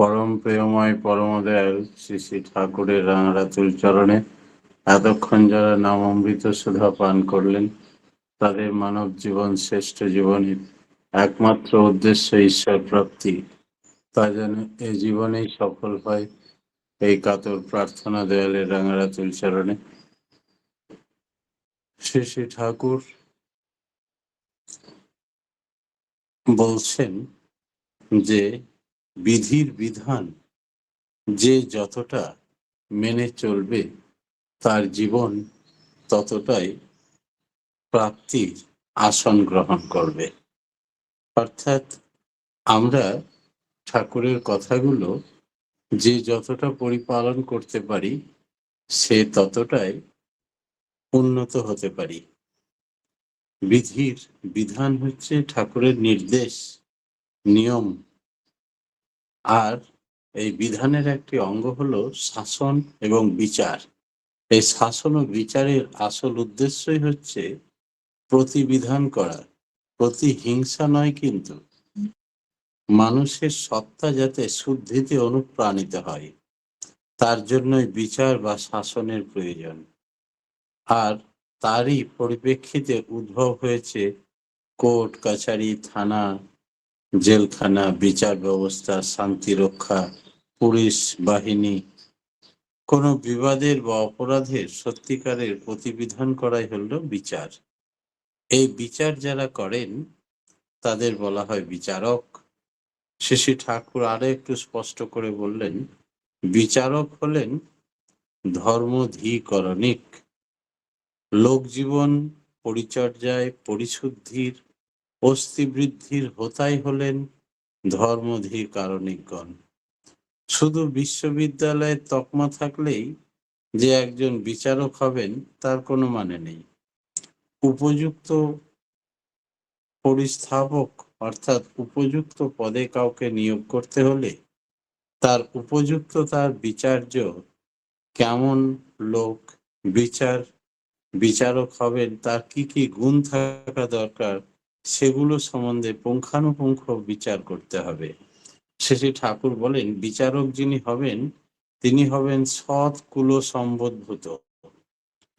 পরম প্রেমময় পরমদয়াল শ্রী শ্রী ঠাকুরের রাঙারাতুল চরণে এতক্ষণ যারা নাম অমৃত সুধা পান করলেন, তাদের মানব জীবন শ্রেষ্ঠ জীবনের একমাত্র উদ্দেশ্য ঈশ্বর প্রাপ্তি। তা যেন এ জীবনেই সফল হয়, এই কাতর প্রার্থনা দয়ালের রাঙারাতুল চরণে। শ্রী শ্রী ঠাকুর বলছেন যে বিধির বিধান যে যতটা মেনে চলবে, তার জীবন ততটাই প্রাপ্তির আসন গ্রহণ করবে। অর্থাৎ আমরা ঠাকুরের কথাগুলো যে যতটা পরিপালন করতে পারি, সে ততটাই উন্নত হতে পারি। বিধির বিধান হচ্ছে ঠাকুরের নির্দেশ, নিয়ম। আর এই বিধানের একটি অঙ্গ হলো শাসন এবং বিচার। এই শাসন ও বিচারের আসল উদ্দেশ্যই হচ্ছে প্রতিবিধান করা, প্রতিহিংসা নয়, কিন্তু মানুষের সত্তা যাতে শুদ্ধিতে অনুপ্রাণিত হয়, তার জন্যই বিচার বা শাসনের প্রয়োজন। আর তারই পরিপ্রেক্ষিতে উদ্ভব হয়েছে কোর্ট কাছারি, থানা, জেলখানা, বিচার ব্যবস্থা, শান্তি রক্ষা, পুলিশ বাহিনী। কোনো বিবাদের বা অপরাধের সত্যিকারের প্রতিবিধান করাই হলো বিচার। এই বিচার যারা করেন তাদের বলা হয় বিচারক। শ্রী ঠাকুর আরো একটু স্পষ্ট করে বললেন, বিচারক হলেন ধর্মধিকরণিক। লোকজীবন পরিচর্যায় পরিশুদ্ধির অস্থিবৃদ্ধির হোতাই হলেন ধর্মধিকারণিকগণ। শুধু বিশ্ববিদ্যালয়ের তকমা থাকলেই যে একজন বিচারক হবেন, তার কোনো মানে নেই। উপযুক্ত পরিস্থাপক অর্থাৎ উপযুক্ত পদে কাউকে নিয়োগ করতে হলে তার উপযুক্ত, তার বিচার্য কেমন লোক বিচারক হবেন, তার কি কি গুণ থাকা দরকার, সেগুলো সম্বন্ধে পুঙ্খানুপুঙ্খ বিচার করতে হবে। শেষে ঠাকুর বলেন, বিচারক যিনি হবেন, তিনি হবেন সৎ কুল সম্বোধভূত,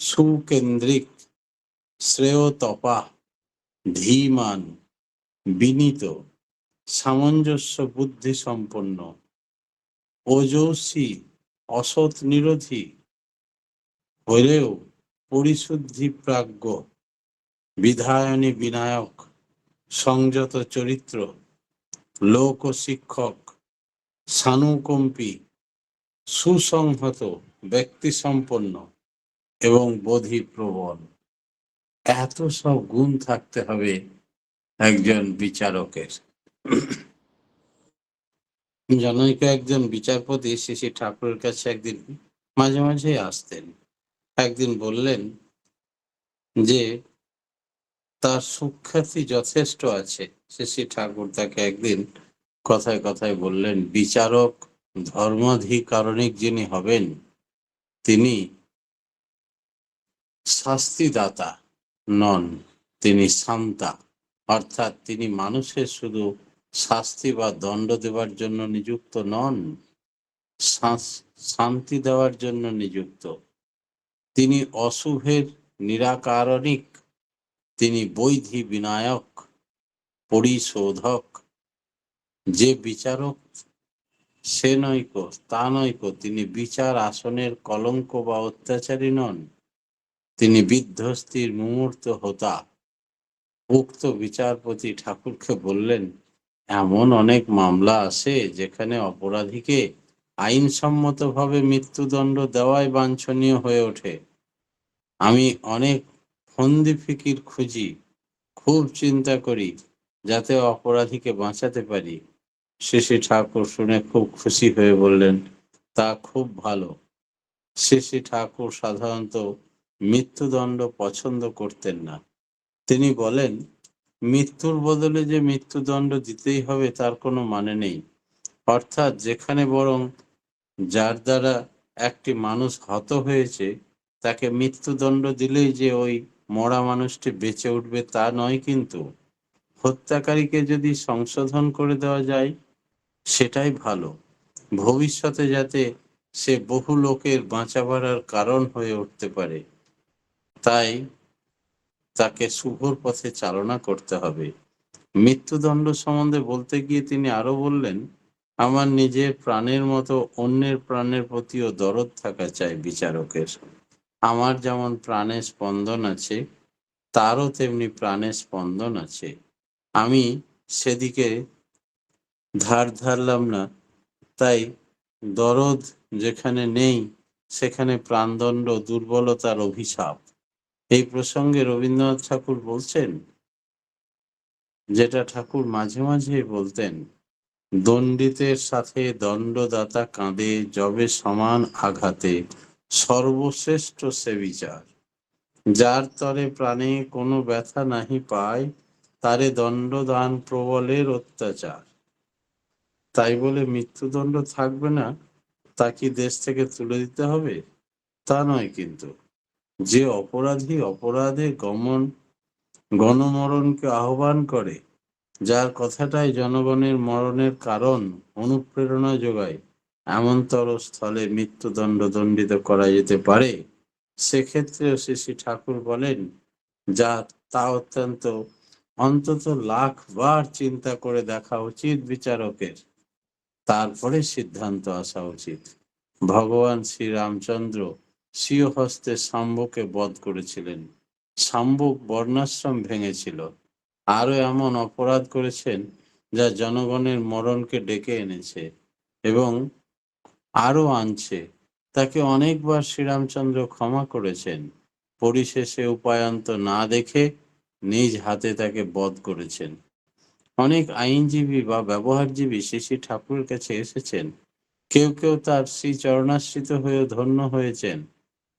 সুকেন্দ্রিক, শ্রেয়তপা, ধীমান, বিনীত, সামঞ্জস্য বুদ্ধি সম্পন্ন, ওজস্বী, অসৎ নিরোধী হলেও পরিশুদ্ধি প্রাজ্ঞ, বিধায়নী বিনায়ক, সংযত চরিত্র, লোক শিক্ষক, সানুকম্পী, সুসংহত, ব্যক্তি সম্পন্ন এবং বোধিপ্রবণ। এত সব গুণ থাকতে হবে একজন বিচারকের। জনৈক একজন বিচারপতি শ্রী ঠাকুরের কাছে একদিন মাঝে মাঝেই আসতেন। একদিন বললেন যে তার সুখ্যাতি যথেষ্ট আছে। শ্রী ঠাকুর তাকে একদিন কথায় কথায় বললেন, বিচারক ধর্মাধিকারণিক যিনি হবেন, তিনি শাস্তিদাতা নন, তিনি শান্তা। অর্থাৎ তিনি মানুষের শুধু শাস্তি বা দণ্ড দেওয়ার জন্য নিযুক্ত নন, শান্তি দেওয়ার জন্য নিযুক্ত। তিনি অশুভের নিরাকারণিক, তিনি বৈধি বিনায়ক, পরিশোধক। যে বিচারক সে নৈক, তা নৈক, তিনি বিচার আসনের কলঙ্ক বা অত্যাচারী নন, তিনি বিধ্বস্তির মুমূর্ত হোতা। উক্ত বিচারপতি ঠাকুরকে বললেন, এমন অনেক মামলা আছে যেখানে অপরাধীকে আইনসম্মতভাবে মৃত্যুদণ্ড দেওয়াই বাঞ্ছনীয় হয়ে ওঠে। আমি অনেক ফন্দি ফিকির খুঁজি, খুব চিন্তা করি যাতে অপরাধীকে বাঁচাতে পারি। শ্রী ঠাকুর শুনে খুব খুশি হয়ে বললেন, তা খুব ভালো। শ্রী ঠাকুর সাধারণত মৃত্যুদণ্ড পছন্দ করতেন না। তিনি বলেন, মৃত্যুর বদলে যে মৃত্যুদণ্ড দিতেই হবে তার কোনো মানে নেই। অর্থাৎ যেখানে বরং যার দ্বারা একটি মানুষ হত হয়েছে তাকে মৃত্যুদণ্ড দিলেই যে ওই মরা মানুষটি বেঁচে উঠবে তা নয়, কিন্তু হত্যাকারীকে যদি সংশোধন করে দেওয়া যায় সেটাই ভালো। ভবিষ্যতে যাতে সে বহু লোকের বাঁচাবার কারণ হয়ে উঠতে পারে, তাই তাকে শুভর পথে চালনা করতে হবে। মৃত্যুদণ্ড সম্বন্ধে বলতে গিয়ে তিনি আরো বললেন, আমার নিজের প্রাণের মতো অন্যের প্রাণের প্রতিও দরদ থাকা চাই বিচারকের। আমার যেমন প্রাণে স্পন্দন আছে, তারও তেমনি প্রাণে স্পন্দন আছে। আমি সেদিকে ধার ধারলাম না, তাই দরদ যেখানে নেই সেখানে প্রাণদণ্ড দুর্বলতার অভিশাপ। এই প্রসঙ্গে রবীন্দ্রনাথ ঠাকুর বলছেন, যেটা ঠাকুর মাঝে মাঝে বলতেন, দণ্ডিতের সাথে দণ্ডদাতা কাঁদে যবে সমান আঘাতে, সর্বশ্রেষ্ঠ সে বিচার। যার তরে প্রাণে কোনো ব্যথা নাহি পায়, তারে দণ্ডদান প্রবলের অত্যাচার। তাই বলে মৃত্যুদণ্ড থাকবে না, তা কি দেশ থেকে তুলে দিতে হবে? তা নয় কিন্তু। যে অপরাধী অপরাধে গণমরণকে আহ্বান করে, যার কথাটাই জনগণের মরণের কারণ, অনুপ্রেরণা যোগায়, এমনতর স্থলে মৃত্যুদণ্ড দণ্ডিত করা যেতে পারে, সেক্ষেত্রেও শ্রী ঠাকুর বলেন, যা তা অন্তত লাখবার চিন্তা করে দেখা উচিত বিচারকের, তারপরে সিদ্ধান্ত আসা উচিত। ভগবান শ্রীরামচন্দ্র স্বীয় হস্তে শাম্বকে বধ করেছিলেন। শাম্বক বর্ণাশ্রম ভেঙেছিল, আরো এমন অপরাধ করেছেন যা জনগণের মরণকে ডেকে এনেছে এবং আরো আনছে। তাকে অনেকবার শ্রীরামচন্দ্র ক্ষমা করেছেন, পরিশেষে উপায়ান্ত না দেখে নিজ হাতে তাকে বধ করেছেন। অনেক আইনজীবী বা ব্যবহারজীবী শ্রী ঠাকুরের কাছে এসেছেন, কেউ কেউ তার শ্রীচরণাশ্রিত হয়ে ধন্য হয়েছেন।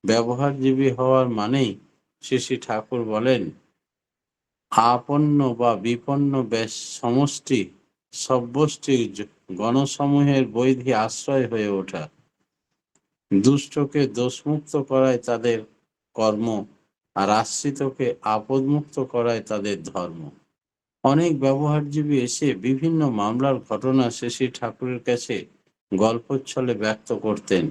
ব্যবহারজীবী হওয়ার মানেই শ্রী ঠাকুর বলেন, আপন্ন বা বিপন্ন সমষ্টি সব্যষ্টি গণসমূহের বৈধি আশ্রয় হয়ে ওঠা। দুষ্টকে দোষমুক্ত করায় তাদের কর্ম, আর আশ্রিতকে আপদমুক্ত করায় তাদের ধর্ম। অনেক ব্যবহারজীবী এসে বিভিন্ন মামলার ঘটনা শ্রী ঠাকুরের কাছে গল্পচ্ছলে ব্যক্ত করতেন।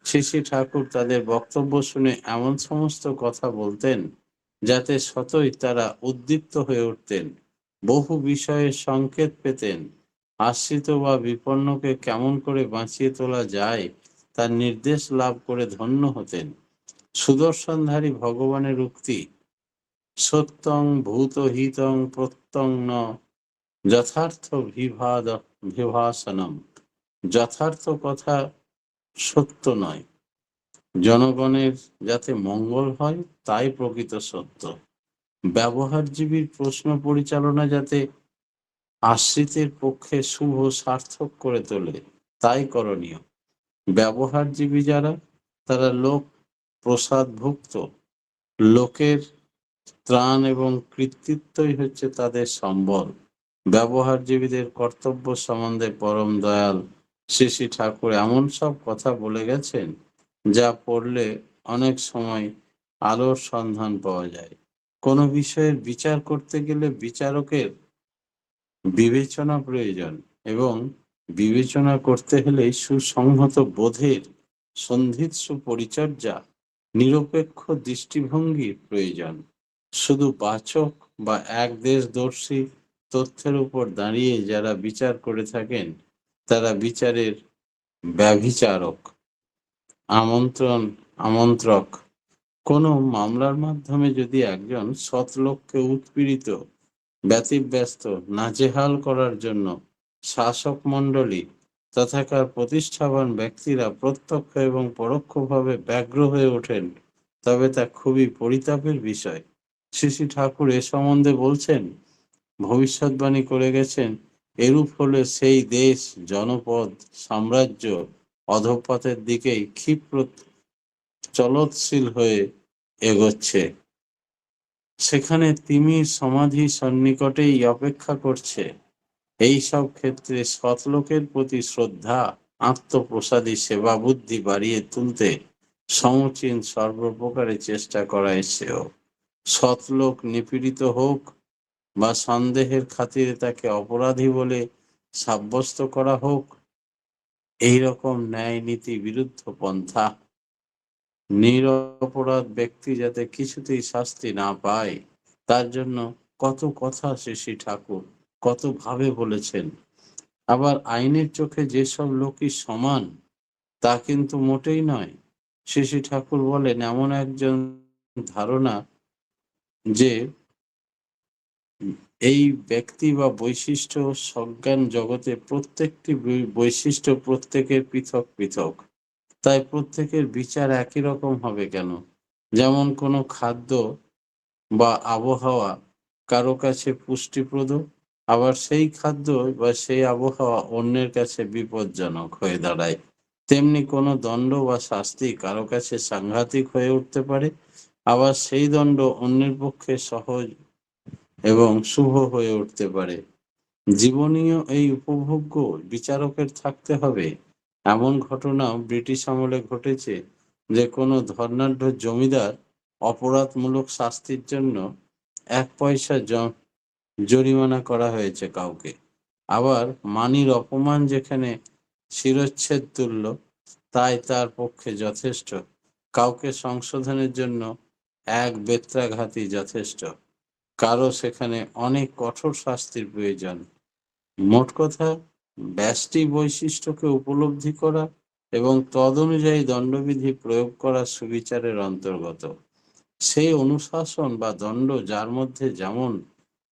শ্রী ঠাকুর তাদের বক্তব্য শুনে এমন সমস্ত কথা বলতেন, যাতে সতই তারা উদ্দীপ্ত হয়ে উঠতেন, বহু বিষয়ে সংকেত পেতেন, আশ্রিত বা বিপন্নকে কেমন করে বাঁচিয়ে তোলা যায় তার নির্দেশ লাভ করে ধন্য হতেন। সুদর্শনধারী ভগবানের উক্তি, সত্যং ভূতহিতং প্রত্যং ন যথার্থ বিভাসনম, যথার্থ কথা সত্য নয়, জনগণের যাতে মঙ্গল হয় তাই প্রকৃত সত্য। ব্যবহারজীবীর প্রশ্ন পরিচালনা যাতে আশ্রিতের পক্ষে শুভ সার্থক করে তোলে, তাই করণীয়। ব্যবহারজীবী যারা, তারা লোক প্রসাদভুক্ত, লোকের ত্রাণ এবং কৃতিত্বই হচ্ছে তাদের সম্বল। ব্যবহারজীবীদের কর্তব্য সম্বন্ধে পরম দয়াল শ্রী ঠাকুর এমন সব কথা বলে গেছেন, যা পড়লে অনেক সময় আলোর সন্ধান পাওয়া যায়। কোনো বিষয়ের বিচার করতে গেলে বিচারকের বিবেচনা প্রয়োজন, এবং বিবেচনা করতে হলে সুসংহত বোধের সন্ধিৎসু পরিচর্যা, নিরপেক্ষ দৃষ্টিভঙ্গির প্রয়োজন। শুধু বাচক বা একদেশদর্শী তথ্যের উপর দাঁড়িয়ে যারা বিচার করে থাকেন, তারা বিচারের ব্যভিচারক, আমন্ত্রক। কোনো মামলার মাধ্যমে যদি একজন সৎলোককে উৎপীড়িত, ব্যতিব্যস্ত, নাজেহাল করার জন্য শাসক মণ্ডলী তথাকার প্রতিষ্ঠাবান ব্যক্তিরা প্রত্যক্ষ এবং পরোক্ষভাবে ব্যগ্র হয়ে ওঠেন, তবে তা খুবই পরিতাপের বিষয়। শ্রী ঠাকুর এ সম্বন্ধে বলছেন, ভবিষ্যৎবাণী করে গেছেন, এরূপ হলে সেই দেশ, জনপদ, সাম্রাজ্য অধঃপতের দিকেই ক্ষিপ্র চলৎশীল হয়ে এগোচ্ছে। সেখানে তিমির সমাধি সন্নিকটেই অপেক্ষা করছে। এই সব ক্ষেত্রে সৎলোকের প্রতি শ্রদ্ধা, আত্মপ্রসাদী সেবা বুদ্ধি বাড়িয়ে তুলতে সমুচীন সর্বপ্রকারে চেষ্টা করা শ্রেয়। সৎলোক নিপীড়িত হোক বা সন্দেহের খাতিরে তাকে অপরাধী বলে সাব্যস্ত করা হোক, এইরকম ন্যায় নীতি বিরুদ্ধ পন্থা। নিরপরাধ ব্যক্তি যাতে কিছুতেই শাস্তি না পায়, তার জন্য কত কথা শ্রী ঠাকুর কত ভাবে বলেছেন। আবার আইনের চোখে যেসব লোকই সমান, তা কিন্তু মোটেই নয়। শ্রী ঠাকুর বলেন, এমন একজন ধারণা যে এই ব্যক্তি বা বৈশিষ্ট্য সজ্ঞান জগতে প্রত্যেকটি বৈশিষ্ট্য প্রত্যেকের পৃথক পৃথক। তাই প্রত্যেকের বিচার একই রকম হবে কেন? যেমন কোনো খাদ্য বা আবহাওয়া কারো কাছে পুষ্টিপ্রদ, আবার সেই খাদ্য বা সেই আবহাওয়া অন্যের কাছে বিপজ্জনক হয়ে দাঁড়ায়। তেমনি কোনো দণ্ড বা শাস্তি কারো কাছে সাংঘাতিক হয়ে উঠতে পারে, আবার সেই দণ্ড অন্যের পক্ষে সহজ এবং শুভ হয়ে উঠতে পারে। জীবনীয় এই উপভোগ্য বিচারকের থাকতে হবে। এমন ঘটনাও ব্রিটিশ আমলে ঘটেছে যে কোনো ধর্নাঢ্য জমিদার অপরাধমূলক শাস্তির জন্য ১ পয়সা জরিমানা করা হয়েছে কাউকে। আবার মানির অপমান যেখানে শিরচ্ছেদ তুল্য, তাই তার পক্ষে যথেষ্ট। কাউকে সংশোধনের জন্য ১ বেত্রাঘাতই যথেষ্ট। কারো সেখানে অনেক কঠোর শাস্তির প্রয়োজন। মোট কথা, ব্যষ্টি বৈশিষ্ট্যকে উপলব্ধি করা এবং তদনুযায়ী দণ্ডবিধি প্রয়োগ করা সুবিচারের অন্তর্গত। সেই অনুশাসন বা দণ্ড যার মধ্যে যেমন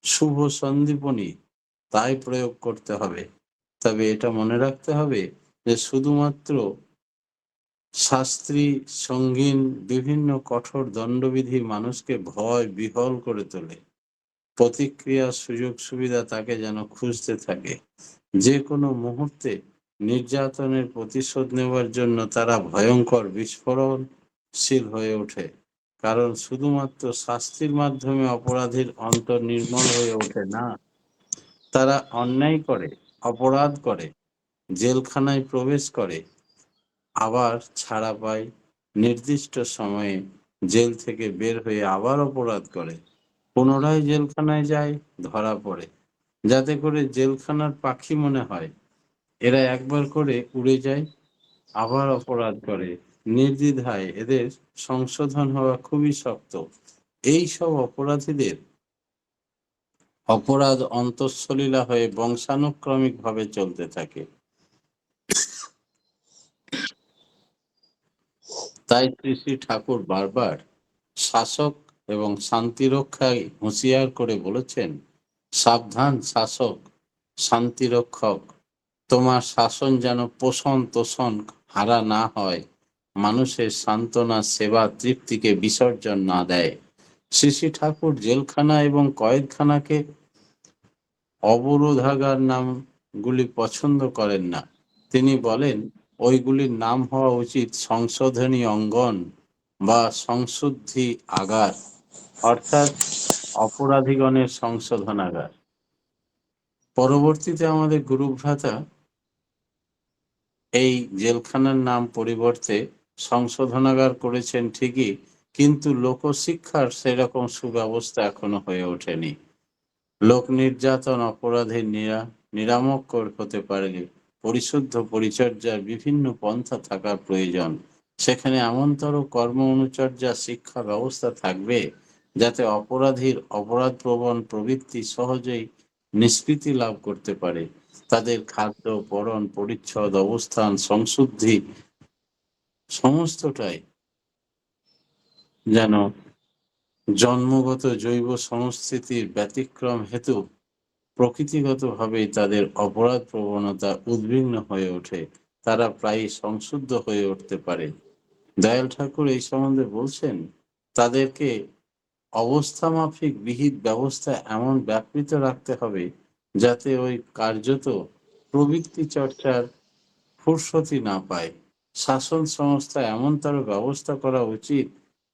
শুভ সন্দীপনী, তাই প্রয়োগ করতে হবে। তবে এটা মনে রাখতে হবে যে শুধুমাত্র শাস্ত্রী সঙ্গীন বিভিন্ন কঠোর দণ্ডবিধি মানুষকে ভয় বিহ্বল করে তোলে। প্রতিক্রিয়ার সুযোগ সুবিধা তাকে যেন খুঁজতে থাকে। যে কোনো মুহূর্তে নির্যাতনের প্রতিশোধ নেওয়ার জন্য তারা ভয়ঙ্কর বিস্ফোরণশীল হয়ে ওঠে। কারণ শুধুমাত্র শাস্তির মাধ্যমে অপরাধীর অন্তর নির্মল হয়ে ওঠে না, তারা অন্যায় করে, অপরাধ করে, জেলখানায় প্রবেশ করে, আবার ছাড়া পায়, নির্দিষ্ট সময়ে জেল থেকে বের হয়ে আবার অপরাধ করে, পুনরায় জেলখানায় যায়, ধরা পড়ে। যাতে করে জেলখানার পাখি মনে হয়। এরা একবার করে উড়ে যায়, আবার অপরাধ করে। নির্দ্বিধায় এদের সংশোধন হওয়া খুবই শক্ত। এই সব অপরাধীদের অপরাধ অন্তঃসলীলা হয়ে বংশানুক্রমিকভাবে চলতে থাকে। তাই শ্রী ঠাকুর বারবার শাসক এবং শান্তিরক্ষায় হুঁশিয়ার করে বলেছেন, সাবধান শাসক, শান্তিরক্ষক, তোমার শাসন যেন পোষণ তোষণ হারা না হয়, মানুষের সান্ত্বনা সেবা তৃপ্তিকে বিসর্জন না দেয়। শ্রী ঠাকুর জেলখানা এবং কয়েদখানাকে অবরোধাগার নামগুলি পছন্দ করেন না। তিনি বলেন, ওইগুলির নাম হওয়া উচিত সংশোধনী অঙ্গন বা সংশুদ্ধি আগার, অর্থাৎ অপরাধীগণের সংশোধনাগার। পরবর্তীতে আমাদের গুরুভ্রাতা এই জেলখানার নাম পরিবর্তে সংশোধনাগার করেছেন ঠিকই, কিন্তু লোকশিক্ষার সেরকম সুব্যবস্থা এখনো হয়ে ওঠেনি। লোক নির্যাতন অপরাধের নিরামক হতে পারে পরিশুদ্ধ পরিচর্যার বিভিন্ন পন্থা থাকার প্রয়োজন। সেখানে এমনতর কর্ম অনুচর্যা শিক্ষা ব্যবস্থা থাকবে যাতে অপরাধীর অপরাধপ্রবণ প্রবৃত্তি সহজেই নিষ্কৃতি লাভ করতে পারে। তাদের খাদ্য, পরণ, পরিচ্ছদ, অবস্থান, সংশুদ্ধি সমস্তটাই যেন জন্মগত জৈব সংস্কৃতির ব্যতিক্রম হেতু প্রকৃতিগতভাবেই তাদের অপরাধ প্রবণতা উদ্বিগ্ন হয়ে ওঠে, তারা প্রায়ই সংশুদ্ধ হয়ে উঠতে পারে। দয়াল ঠাকুর এই সম্বন্ধে বলছেন, তাদেরকে অবস্থামাফিক বিহিত ব্যবস্থা এমন ব্যাপৃত রাখতে হবে যাতে ওই কার্যত প্রবৃত্তি চর্চার ফুরসতি না পায়। শাসন সংস্থা এমনতর ব্যবস্থা করা উচিত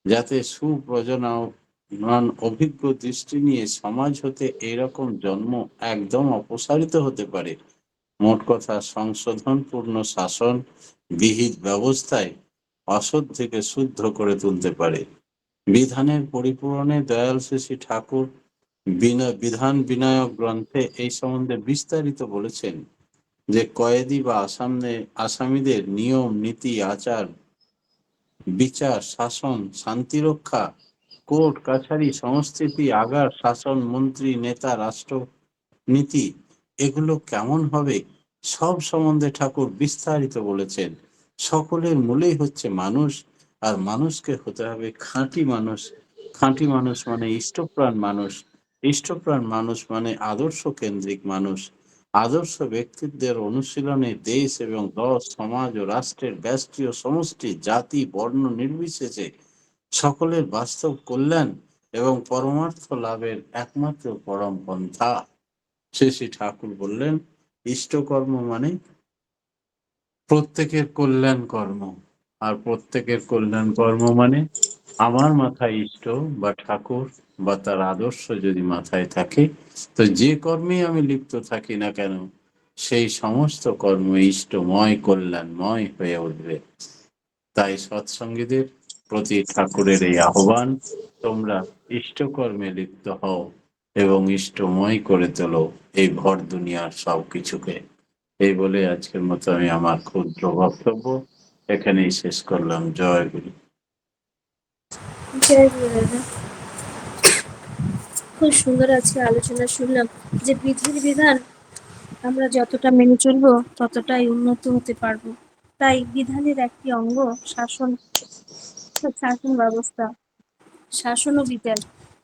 যাতে সুপ্রজনন অভিজ্ঞ দৃষ্টি নিয়ে সমাজ হতে এরকম জন্ম একদম অপসারিত হতে পারে। মোট কথা, সংশোধনপূর্ণ শাসন বিহিত ব্যবস্থায় অসৎ থেকে শুদ্ধ করে তুলতে পারে। বিধানের পরিপূরণে দয়াল শ্রী ঠাকুর বিধান বিনায়ক গ্রন্থে এই সম্বন্ধে বিস্তারিত বলেছেন। যে কয়েদি বা আসামিদের নিয়ম নীতি আচার বিচার শাসন শান্তিরক্ষা কোর্ট কাছারি সংস্কৃতি আগার শাসন মন্ত্রী নেতা রাষ্ট্রনীতি এগুলো কেমন হবে সব সম্বন্ধে ঠাকুর বিস্তারিত বলেছেন। সকলের মূলেই হচ্ছে মানুষ, আর মানুষকে হতে হবে খাঁটি মানুষ। খাঁটি মানুষ মানে ইষ্টপ্রাণ মানুষ, ইষ্টপ্রাণ মানুষ মানে আদর্শ কেন্দ্রিক মানুষ। আদর্শ ব্যক্তিত্বের অনুশীলনে দেশ এবং দশ সমাজ ও রাষ্ট্রের ব্যষ্টি ও সমষ্টি জাতি বর্ণ নির্বিশেষে সকলের বাস্তব কল্যাণ এবং পরমার্থ লাভের একমাত্র পরম পন্থা। শ্রী ঠাকুর বললেন ইষ্টকর্ম মানে প্রত্যেকের কল্যাণ কর্ম, আর প্রত্যেকের কল্যাণ কর্ম মানে আমার মাথায় ইষ্ট বা ঠাকুর বা তার আদর্শ যদি মাথায় থাকে, তো যে কর্মে আমি লিপ্ত থাকি না কেন সেই সমস্ত কর্ম ইষ্টময় কল্যাণময় হয়ে উঠবে। তাই সৎসঙ্গীদের প্রতি ঠাকুরের এই আহ্বান, তোমরা ইষ্টকর্মে লিপ্ত হও এবং ইষ্টময় করে তোলো এই ভর দুনিয়ার সব কিছুকে। এই বলে আজকের মতো আমি আমার ক্ষুদ্র বক্তব্য এখানেই শেষ করলাম। জয় গুরু। জয় গুরু দাদা, খুব সুন্দর আছে আলোচনা শুনলাম যে বিধির বিধান আমরা যতটা মেনে চলবো ততটাই উন্নত হতে পারবো। তাই বিধানের একটি অঙ্গ শাসন ব্যবস্থা, শাসন ও বিচার।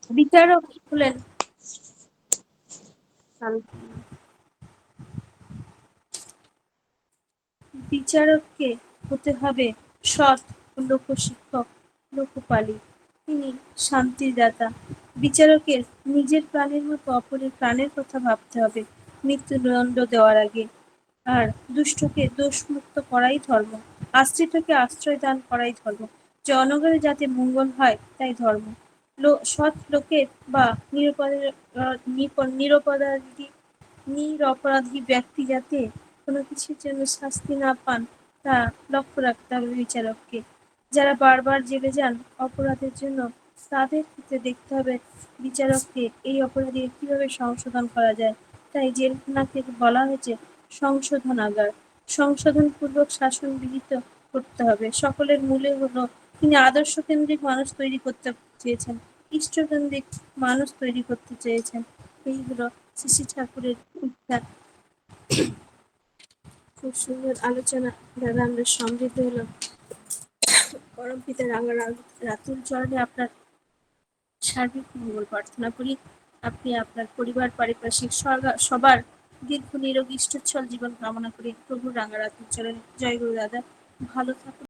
বিচারক হলেন বিচারককে হতে হবে সৎ ও লোকশিক্ষক, লোকপালী। তিনি শান্তির দাতা। বিচারকের নিজের প্রাণের মতো অপরের প্রাণের কথা ভাবতে হবে মৃত্যুদণ্ড দেওয়ার আগে। আর দুষ্টকে দোষমুক্ত করাই ধর্ম, আশ্রিতকে আশ্রয় দান করাই ধর্ম, জনগণের যাতে মঙ্গল হয় তাই ধর্ম। সৎ লোকের বা নিরপরাধী ব্যক্তি যাতে কোনো কিছুর জন্য শাস্তি না পান তা লক্ষ্য রাখতে হবে বিচারককে। যারা বারবার জেলে যান অপরাধের জন্য তাদের ক্ষেত্রে দেখতে হবে বিচারককে এই অপরাধীকে কিভাবে সংশোধন করা যায়। তাই জেলখানাকে বলা হয়েছে সংশোধনাগার। সংশোধনপূর্বক শাসন বিহিত করতে হবে। সকলের মূলে হলো তিনি আদর্শ কেন্দ্রিক মানুষ তৈরি করতে চেয়েছেন, ইষ্টকেন্দ্রিক মানুষ তৈরি করতে চেয়েছেন। এই হলো শ্রী ঠাকুরের ইচ্ছা। খুব সুন্দর আলোচনা দাদা, আমরা সমৃদ্ধ হলাম। পরম পিতা রাতুল চরণে আপনার সার্বিক মঙ্গল প্রার্থনা করি। আপনি আপনার পরিবার পারিপার্শ্বিক সবার দীর্ঘ নিরোগী ইষ্টচ্ছল জীবন কামনা করি প্রভু রাঙা রাতুল চরণে। জয় গুরু দাদা, ভালো থাকুন।